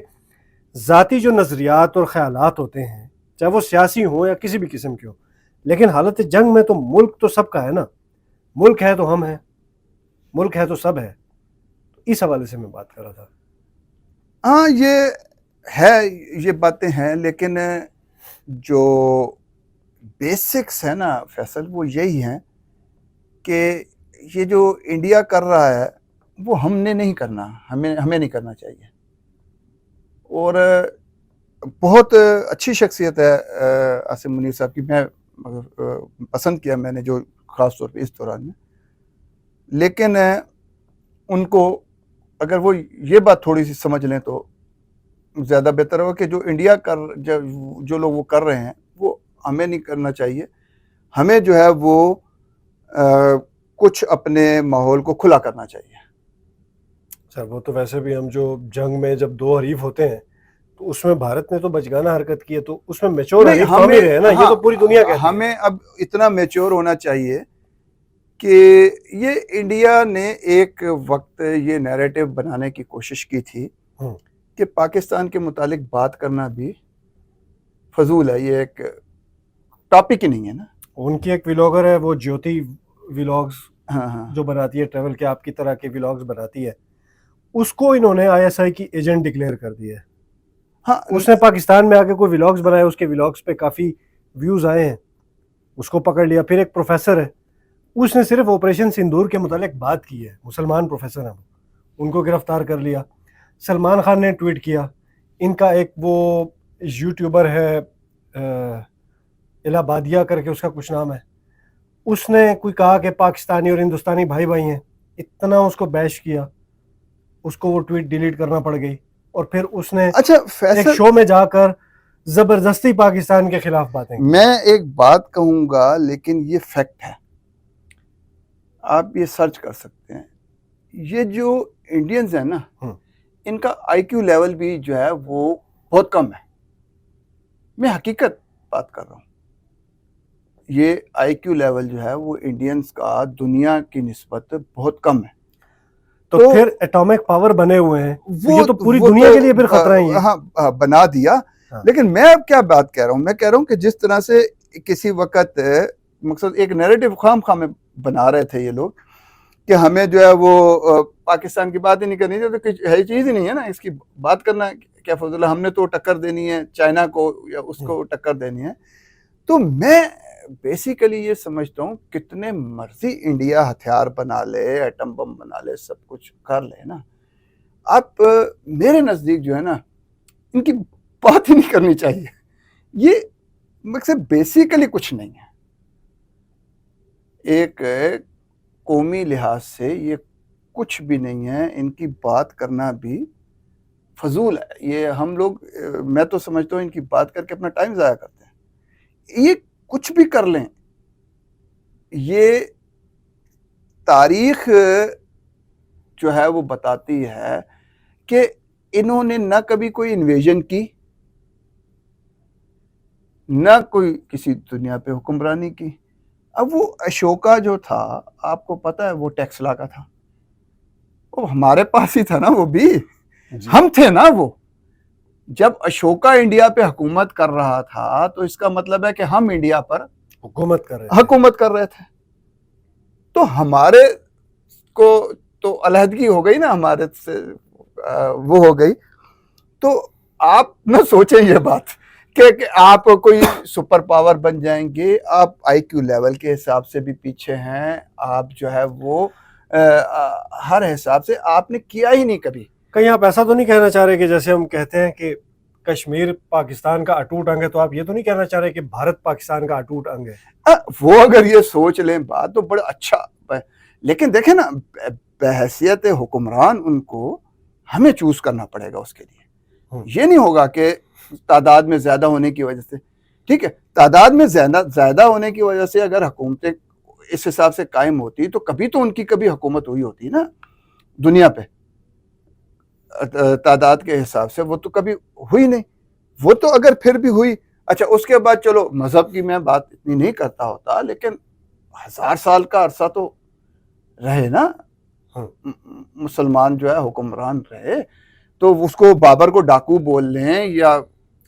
ذاتی جو نظریات اور خیالات ہوتے ہیں، چاہے وہ سیاسی ہوں یا کسی بھی قسم کے ہوں، لیکن حالت جنگ میں تو ملک تو سب کا ہے نا. ملک ہے تو ہم ہیں، ملک ہے تو سب ہے. اس حوالے سے میں بات کر رہا تھا. ہاں یہ باتیں ہیں، لیکن جو بیسکس ہے نا فیصل وہ یہی ہیں کہ یہ جو انڈیا کر رہا ہے وہ ہم نے نہیں کرنا، ہمیں نہیں کرنا چاہیے. اور بہت اچھی شخصیت ہے عاصم منیر صاحب کی، میں پسند کیا میں نے جو خاص طور پہ اس دوران میں. لیکن ان کو اگر وہ یہ بات تھوڑی سی سمجھ لیں تو زیادہ بہتر ہوگا کہ جو انڈیا جو لوگ وہ کر رہے ہیں وہ ہمیں نہیں کرنا چاہیے. ہمیں جو ہے وہ کچھ اپنے ماحول کو کھلا کرنا چاہیے. سر وہ تو ویسے بھی ہم جو جنگ میں جب دو حریف ہوتے ہیں تو اس میں بھارت نے تو بچگانہ حرکت کی ہے، تو اس میں میچور حریف تو ہم ہی رہے نا. یہ تو پوری دنیا کہتی ہے. ہمیں اب اتنا میچور ہونا چاہیے کہ یہ انڈیا نے ایک وقت یہ نیریٹو بنانے کی کوشش کی تھی کہ پاکستان کے متعلق بات کرنا بھی فضول ہے، یہ ایک ٹاپک ہی نہیں ہے نا. ان کی ایک ویلاگر ہے وہ جیوتی ویلاگز، ہاں جو بناتی ہے ٹریول کے آپ کی طرح کے ویلاگز بناتی ہے، اس کو انہوں نے آئی ایس آئی کی ایجنٹ ڈکلیئر کر دیا ہے. ہاں اس نے پاکستان میں آ کے کوئی ویلاگز بنائے، اس کے ویلاگز پہ کافی ویوز آئے ہیں، اس کو پکڑ لیا. پھر ایک پروفیسر ہے، اس نے صرف آپریشن سندور کے متعلق بات کی ہے، مسلمان پروفیسر ہیں، ان کو گرفتار کر لیا. سلمان خان نے ٹویٹ کیا. ان کا ایک وہ یوٹیوبر ہے الہبادیہ کر کے اس کا کچھ نام ہے، اس نے کوئی کہا کہ پاکستانی اور ہندوستانی بھائی بھائی ہیں، اتنا اس کو بیش کیا، اس کو وہ ٹویٹ ڈیلیٹ کرنا پڑ گئی. اور پھر اس نے ایک شو میں جا کر زبردستی پاکستان کے خلاف باتیں کی. میں ایک بات کہوں گا لیکن یہ فیکٹ ہے، آپ یہ سرچ کر سکتے ہیں. یہ جو انڈینز ہیں نا ان کا آئی کیو لیول بھی جو ہے وہ بہت کم ہے. میں حقیقت بات کر رہا ہوں. یہ آئی کیو لیول جو ہے وہ انڈینز کا دنیا کی نسبت بہت کم ہے. تو پھر ایٹامک پاور بنے ہوئے ہیں، یہ تو پوری دنیا کے لیے پھر خطرہ ہے. ہاں بنا دیا. لیکن میں اب کیا بات کہہ رہا ہوں، میں کہہ رہا ہوں کہ جس طرح سے کسی وقت مقصد ایک نیریٹو خام میں بنا رہے تھے یہ لوگ کہ ہمیں جو ہے وہ پاکستان کی بات ہی نہیں کرنی چاہیے، ہے چیز ہی نہیں ہے نا اس کی بات کرنا کیا فضل ہے. ہم نے تو ٹکر دینی ہے چائنا کو یا اس کو ٹکر دینی ہے. تو میں بیسیکلی یہ سمجھتا ہوں کتنے مرضی انڈیا ہتھیار بنا لے، ایٹم بم بنا لے، سب کچھ کر لے نا، آپ میرے نزدیک جو ہے نا ان کی بات ہی نہیں کرنی چاہیے. یہ مقصد بیسیکلی کچھ نہیں ہے. ایک قومی لحاظ سے یہ کچھ بھی نہیں ہے. ان کی بات کرنا بھی فضول ہے. یہ ہم لوگ میں تو سمجھتا ہوں ان کی بات کر کے اپنا ٹائم ضائع کرتے ہیں. یہ کچھ بھی کر لیں, یہ تاریخ جو ہے وہ بتاتی ہے کہ انہوں نے نہ کبھی کوئی انویژن کی, نہ کوئی کسی دنیا پہ حکمرانی کی. اب وہ اشوکا جو تھا آپ کو پتہ ہے وہ ٹیکسلا کا تھا, وہ ہمارے پاس ہی تھا نا, وہ بھی ہم تھے نا. وہ جب اشوکا انڈیا پہ حکومت کر رہا تھا تو اس کا مطلب ہے کہ ہم انڈیا پر حکومت کر رہے تھے. تو ہمارے کو تو علیحدگی ہو گئی نا, ہمارے سے وہ ہو گئی. تو آپ نہ سوچیں یہ بات کہ آپ کوئی سپر پاور بن جائیں گے. آپ آئی کیو لیول کے حساب سے بھی پیچھے ہیں. آپ جو ہے وہ ہر حساب سے آپ نے کیا ہی نہیں کبھی. کہیں آپ ایسا تو نہیں کہنا چاہ رہے کہ جیسے ہم کہتے ہیں کہ کشمیر پاکستان کا اٹوٹ انگ ہے, تو آپ یہ تو نہیں کہنا چاہ رہے کہ بھارت پاکستان کا اٹوٹ انگ ہے؟ وہ اگر یہ سوچ لیں بات تو بڑا اچھا ہے, لیکن دیکھیں نا بحیثیت حکمران ان کو ہمیں چوز کرنا پڑے گا اس کے لیے. یہ نہیں ہوگا کہ تعداد میں زیادہ ہونے کی وجہ سے, ٹھیک ہے, تعداد میں زیادہ ہونے کی وجہ سے اگر حکومتیں اس حساب سے قائم ہوتی تو کبھی تو ان کی کبھی حکومت ہوئی ہوتی نا دنیا پہ تعداد کے حساب سے. وہ تو کبھی ہوئی نہیں. وہ تو اگر پھر بھی ہوئی, اچھا اس کے بعد چلو مذہب کی میں بات اتنی نہیں کرتا ہوتا, لیکن 1000 سال کا عرصہ تو رہے نا مسلمان جو ہے حکمران رہے. تو اس کو بابر کو ڈاکو بول لیں یا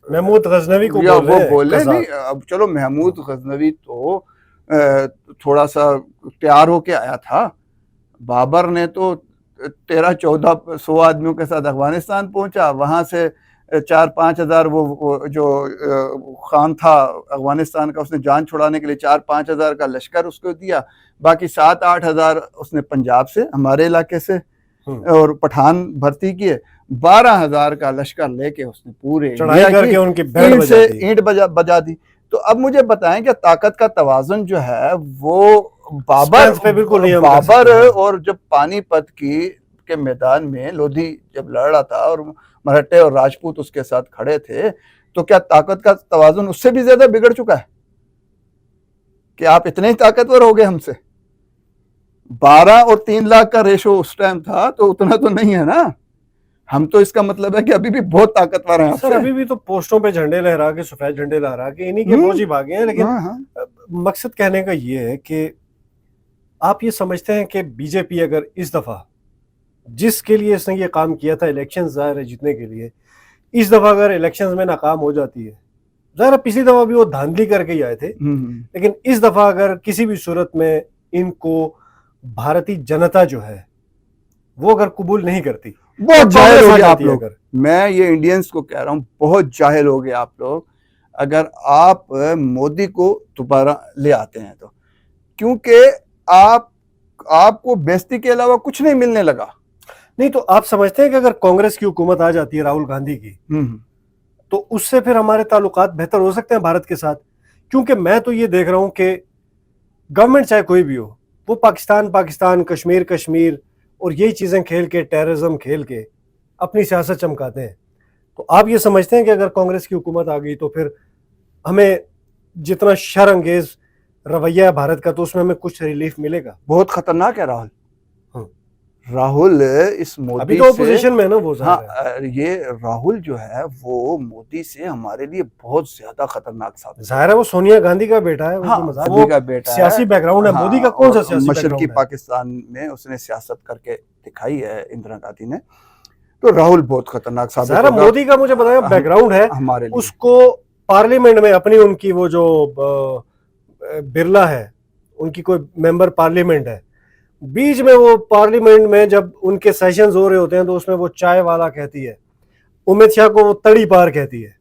محمود غزنوی کو بول لیں, نہیں اب چلو محمود غزنوی تو تھوڑا سا تیار ہو کے آیا تھا. بابر نے تو 1300-1400 آدمیوں کے ساتھ افغانستان پہنچا, وہاں سے 4-5 ہزار وہ جو خان تھا افغانستان کا, اس نے جان چھڑانے کے لیے 4-5 ہزار کا لشکر اس کو دیا, باقی 7-8 ہزار اس نے پنجاب سے ہمارے علاقے سے اور پٹھان بھرتی کیے. 12 ہزار کا لشکر لے کے اس نے پورے اینٹ بجا دی. تو اب مجھے بتائیں کہ طاقت کا توازن جو ہے وہ بابر اور جب پانی پت کے میدان میں لودھی جب لڑ رہا تھا اور مرہٹے اور راجپوت اس کے ساتھ کھڑے تھے, تو کیا طاقت کا توازن اس سے بھی زیادہ بگڑ چکا ہے کہ آپ اتنے ہی طاقتور ہو گئے ہم سے؟ 12 اور 3 لاکھ کا ریشو اس ٹائم تھا, تو اتنا تو نہیں ہے نا. ہم تو اس کا مطلب ہے کہ ابھی بھی بہت طاقتور ہیں. سر ابھی بھی تو پوسٹوں پہ جھنڈے لہرا کے, سفید جھنڈے لہرا کے انہی کے فوجی بھاگے ہیں. لیکن مقصد کہنے کا یہ ہے کہ آپ یہ سمجھتے ہیں کہ بی جے پی اگر اس دفعہ جس کے لیے اس نے یہ کام کیا تھا الیکشن ظاہر ہے جیتنے کے لیے, اس دفعہ اگر الیکشنز میں ناکام ہو جاتی ہے, ظاہر ہے پچھلی دفعہ بھی وہ دھاندلی کر کے ہی آئے تھے, لیکن اس دفعہ اگر کسی بھی صورت میں ان کو بھارتی جنتا جو ہے وہ اگر قبول نہیں کرتی, بہت جاہل ہو گئے آپ لوگ. میں یہ انڈینز کو کہہ رہا ہوں, بہت جاہل ہو گئے آپ لوگ اگر آپ مودی کو دوبارہ لے آتے ہیں تو, کیونکہ آپ کو بیزتی کے علاوہ کچھ نہیں ملنے لگا. نہیں تو آپ سمجھتے ہیں کہ اگر کانگریس کی حکومت آ جاتی ہے راہل گاندھی کی, تو اس سے پھر ہمارے تعلقات بہتر ہو سکتے ہیں بھارت کے ساتھ؟ کیونکہ میں تو یہ دیکھ رہا ہوں کہ گورنمنٹ چاہے کوئی بھی ہو, وہ پاکستان کشمیر اور یہی چیزیں کھیل کے, ٹیررزم کھیل کے اپنی سیاست چمکاتے ہیں. تو آپ یہ سمجھتے ہیں کہ اگر کانگریس کی حکومت آ گئی تو پھر ہمیں جتنا شر انگیز رویہ ہے بھارت کا, تو اس میں ہمیں کچھ ریلیف ملے گا؟ بہت خطرناک ہے راہل اس مودی ابھی تو اپوزیشن میں نا وہ. یہ راہل جو ہے وہ مودی سے ہمارے لیے بہت زیادہ خطرناک ثابت. ظاہر ہے وہ سونیا گاندھی کا بیٹا ہے, مودی کا بیٹا ہے, سیاسی بیک گراؤنڈ ہے. مودی کا کون سا سیاسی بیک گراؤنڈ ہے؟ مشرقی پاکستان میں اس نے سیاست کر کے دکھائی ہے اندرا گاندھی نے. تو راہل بہت خطرناک ثابت ہوگا. ظاہر مودی کا مجھے بتایا بیک گراؤنڈ ہے ہمارے, اس کو پارلیمنٹ میں اپنی ان کی وہ جو برلا ہے ان کی کوئی ممبر پارلیمنٹ ہے, بیچ میں وہ پارلیمنٹ میں جب ان کے سیشنز ہو رہے ہوتے ہیں تو اس میں وہ چائے والا کہتی ہے, امت شاہ کو وہ تڑی پار کہتی ہے.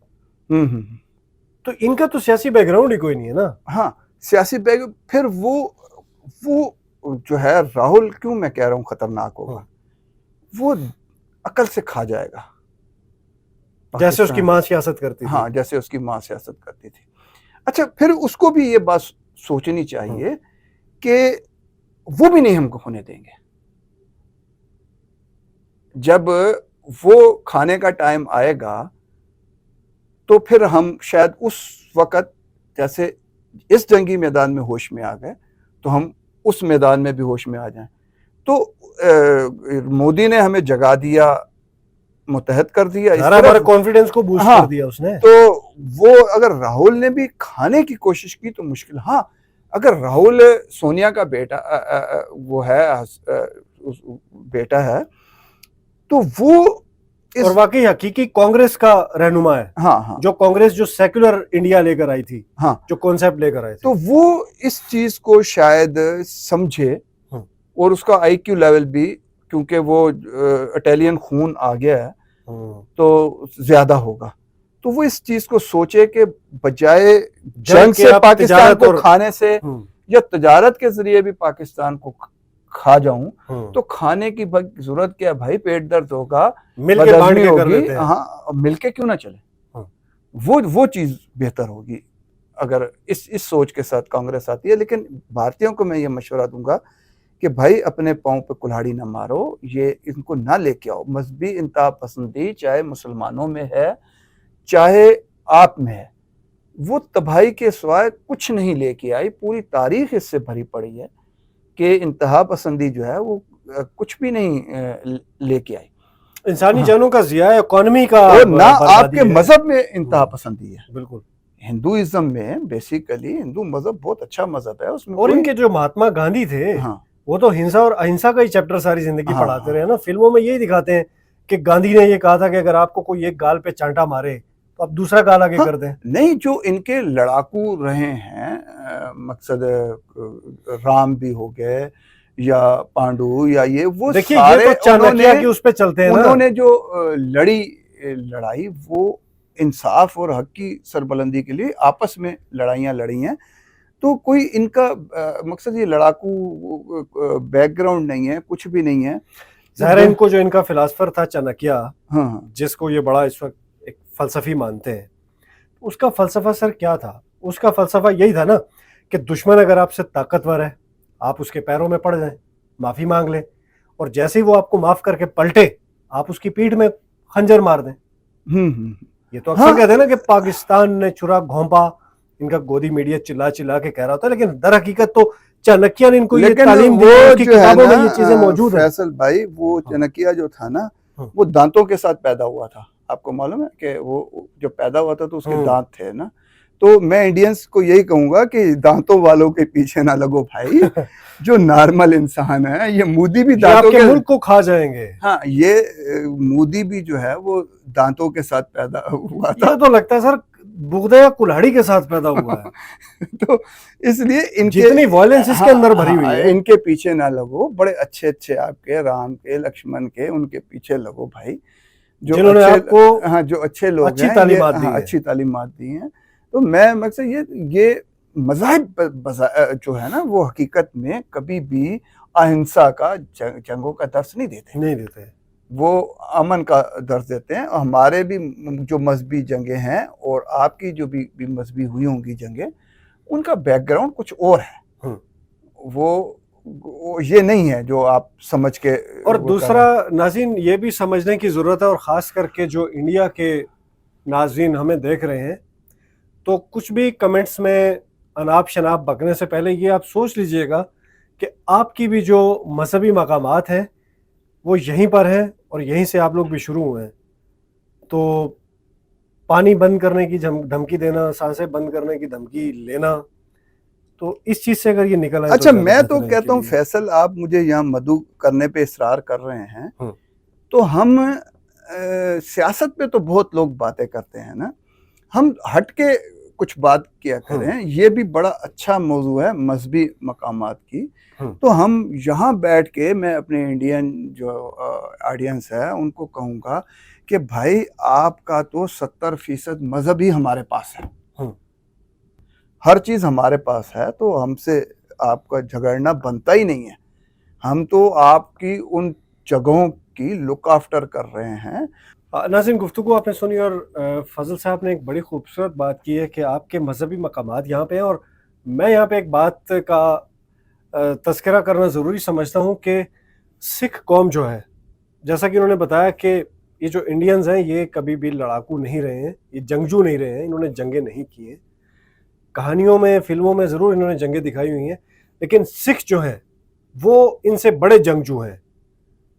تو ان کا تو سیاسی بیک گراؤنڈ ہی کوئی نہیں ہے نا. ہاں سیاسی بیک, پھر وہ جو ہے راہل کیوں میں کہہ رہا ہوں خطرناک ہوگا, وہ عقل سے کھا جائے گا. جیسے اس کی ماں سیاست کرتی تھی. ہاں جیسے اس کی ماں سیاست کرتی تھی. اچھا پھر اس کو بھی یہ بات سوچنی چاہیے کہ وہ بھی نہیں ہم کو ہونے دیں گے. جب وہ کھانے کا ٹائم آئے گا تو پھر ہم شاید اس وقت جیسے اس جنگی میدان میں ہوش میں آ گئے تو ہم اس میدان میں بھی ہوش میں آ جائیں. تو مودی نے ہمیں جگا دیا, متحد کر دیا, ہمارے کانفیڈنس کو بوسٹ کر دیا اس نے. تو وہ اگر راہل نے بھی کھانے کی کوشش کی تو مشکل. ہاں اگر راہل سونیا کا بیٹا وہ ہے بیٹا ہے تو وہ اور واقعی حقیقی کانگریس کا رہنما ہے. ہاں جو کانگریس جو سیکولر انڈیا لے کر آئی تھی, جو کانسیپٹ لے کر آئے تھے, تو وہ اس چیز کو شاید سمجھے اور اس کا آئی کیو لیول بھی, کیونکہ وہ اٹیلین خون آ گیا ہے تو زیادہ ہوگا, تو وہ اس چیز کو سوچے کہ بجائے جنگ سے پاکستان کو کھانے سے یا تجارت کے ذریعے بھی پاکستان کو کھا جاؤں تو کھانے کی ضرورت کیا بھائی, پیٹ درد ہوگا, مل کے بانٹ کے کر لیتے ہیں. ہاں مل کے کیوں نہ چلے, وہ چیز بہتر ہوگی اگر اس سوچ کے ساتھ کانگریس آتی ہے. لیکن بھارتیوں کو میں یہ مشورہ دوں گا کہ بھائی اپنے پاؤں پہ کلہاڑی نہ مارو, یہ ان کو نہ لے کے آؤ. مذہبی انتہا پسندی چاہے مسلمانوں میں ہے چاہے آپ میں ہے, وہ تباہی کے سوائے کچھ نہیں لے کے آئی. پوری تاریخ اس سے بھری پڑی ہے کہ انتہا پسندی جو ہے وہ کچھ بھی نہیں لے کے آئی. انسانی جانوں کا ضیاع, اکانومی کا, اور نہ آپ کے مذہب میں انتہا پسندی ہے. بالکل ہندوازم میں بیسیکلی ہندو مذہب بہت اچھا مذہب ہے, اس میں اور ان کے جو مہاتما گاندھی تھے وہ تو ہنسا اور اہنسا کا ہی چیپٹر ساری زندگی پڑھاتے رہے نا. فلموں میں یہی دکھاتے ہیں کہ گاندھی نے یہ کہا تھا کہ اگر آپ کو کوئی ایک گال پہ چانٹا مارے تو آپ دوسرا گال آگے کر دیں. نہیں, جو ان کے لڑاکو رہے ہیں, مقصد رام بھی ہو گئے یا پانڈو یا یہ, وہ سارے چانکیہ کی اس پہ چلتے ہیں. انہوں نے جو لڑائی وہ انصاف اور حق کی سربلندی کے لیے آپس میں لڑائیاں لڑی ہیں. تو کوئی ان کا مقصد یہ لڑاکو بیک گراؤنڈ نہیں ہے, کچھ بھی نہیں ہے. ظاہر ان کو جو ان کا فلاسفر تھا چانکیہ, جس کو یہ بڑا اس وقت ایک فلسفی مانتے ہیں, اس کا فلسفہ سر کیا تھا؟ اس کا فلسفہ یہی تھا نا کہ دشمن اگر آپ سے طاقتور ہے آپ اس کے پیروں میں پڑ جائیں, معافی مانگ لیں, اور جیسے ہی وہ آپ کو معاف کر کے پلٹے آپ اس کی پیٹھ میں خنجر مار دیں. یہ تو اکثر کہتے ہیں نا کہ پاکستان نے چھرا گھونپا, ان کا گودی میڈیا چلا چلا کے کہہ رہا ہوتا ہے, لیکن در حقیقت تو چانکیہ نے ان کو یہ تعلیم دی, ان کی کتابوں میں یہ چیزیں موجود ہیں. فیصل بھائی وہ چانکیہ جو تھا نا وہ دانتوں کے ساتھ پیدا ہوا تھا. آپ کو معلوم ہے کہ وہ جو پیدا ہوا تھا تو اس کے دانت تھے نا. تو میں انڈینس کو یہی کہوں گا کہ دانتوں والوں کے پیچھے نہ لگو بھائی, جو نارمل انسان ہے. یہ مودی بھی دانتوں کے ملک کو کھا جائیں گے. ہاں یہ مودی بھی جو ہے وہ دانتوں کے ساتھ پیدا ہوا تھا. یہ تو لگتا ہے سر بغدے یا کلہاڑی کے ساتھ پیدا ہوا ہے. تو اس لیے ان جتنی وائلنس اس کے اندر بھری ہوئی ہے, ان کے پیچھے نہ لگو. بڑے اچھے اچھے آپ کے رام کے, لکشمن کے, ان کے پیچھے لگو بھائی, جنہوں نے آپ کو جو اچھے لوگ اچھی تعلیمات دی ہیں. اچھی تعلیمات دی ہیں. تو میں مقصد یہ مذاہب جو ہے نا وہ حقیقت میں کبھی بھی اہنسا کا, جنگوں کا درس نہیں دیتے. وہ امن کا درس دیتے ہیں. ہمارے بھی جو مذہبی جنگیں ہیں اور آپ کی جو بھی مذہبی ہوئی ہوں گی جنگیں, ان کا بیک گراؤنڈ کچھ اور ہے. وہ یہ نہیں ہے جو آپ سمجھ کے. اور دوسرا ناظرین یہ بھی سمجھنے کی ضرورت ہے, اور خاص کر کے جو انڈیا کے ناظرین ہمیں دیکھ رہے ہیں, تو کچھ بھی کمنٹس میں اناپ شناپ بکنے سے پہلے یہ آپ سوچ لیجئے گا کہ آپ کی بھی جو مذہبی مقامات ہیں وہ یہیں پر ہیں, اور یہیں سے آپ لوگ بھی شروع ہوئے ہیں. تو پانی بند کرنے کی دھمکی دینا, سانسیں بند کرنے کی دھمکی لینا, تو اس چیز سے اگر یہ نکل آئے. اچھا میں تو کہتا ہوں فیصل, آپ مجھے یہاں مدعو کرنے پہ اصرار کر رہے ہیں, تو ہم سیاست پہ تو بہت لوگ باتیں کرتے ہیں نا, ہم ہٹ کے کچھ بات کیا کریں. یہ بھی بڑا اچھا موضوع ہے مذہبی مقامات کی. تو ہم یہاں بیٹھ کے, میں اپنے انڈین جو آڈینس ہے ان کو کہوں گا کہ بھائی آپ کا تو 70% مذہب ہی ہمارے پاس ہے, ہر چیز ہمارے پاس ہے, تو ہم سے آپ کا جھگڑنا بنتا ہی نہیں ہے. ہم تو آپ کی ان جگہوں کی لک آفٹر کر رہے ہیں. ناظرین گفتگو آپ نے سنی اور فضل صاحب نے ایک بڑی خوبصورت بات کی ہے کہ آپ کے مذہبی مقامات یہاں پہ ہیں، اور میں یہاں پہ ایک بات کا تذکرہ کرنا ضروری سمجھتا ہوں کہ سکھ قوم جو ہے، جیسا کہ انہوں نے بتایا کہ یہ جو انڈینز ہیں یہ کبھی بھی لڑاکو نہیں رہے ہیں، یہ جنگجو نہیں رہے ہیں، انہوں نے جنگیں نہیں کی ہیں. کہانیوں میں فلموں میں ضرور انہوں نے جنگیں دکھائی ہوئی ہیں، لیکن سکھ جو ہیں وہ ان سے بڑے جنگجو ہیں.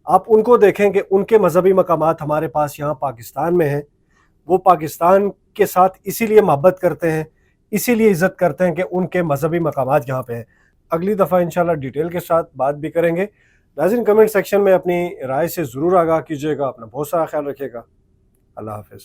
آپ ان کو دیکھیں کہ ان کے مذہبی مقامات ہمارے پاس یہاں پاکستان میں ہیں، وہ پاکستان کے ساتھ اسی لیے محبت کرتے ہیں، اسی لیے عزت کرتے ہیں کہ ان کے مذہبی مقامات یہاں پہ ہیں. اگلی دفعہ انشاءاللہ ڈیٹیل کے ساتھ بات بھی کریں گے. ناظرین کمنٹ سیکشن میں اپنی رائے سے ضرور آگاہ کیجیے گا. اپنا بہت سارا خیال رکھیے گا. اللہ حافظ.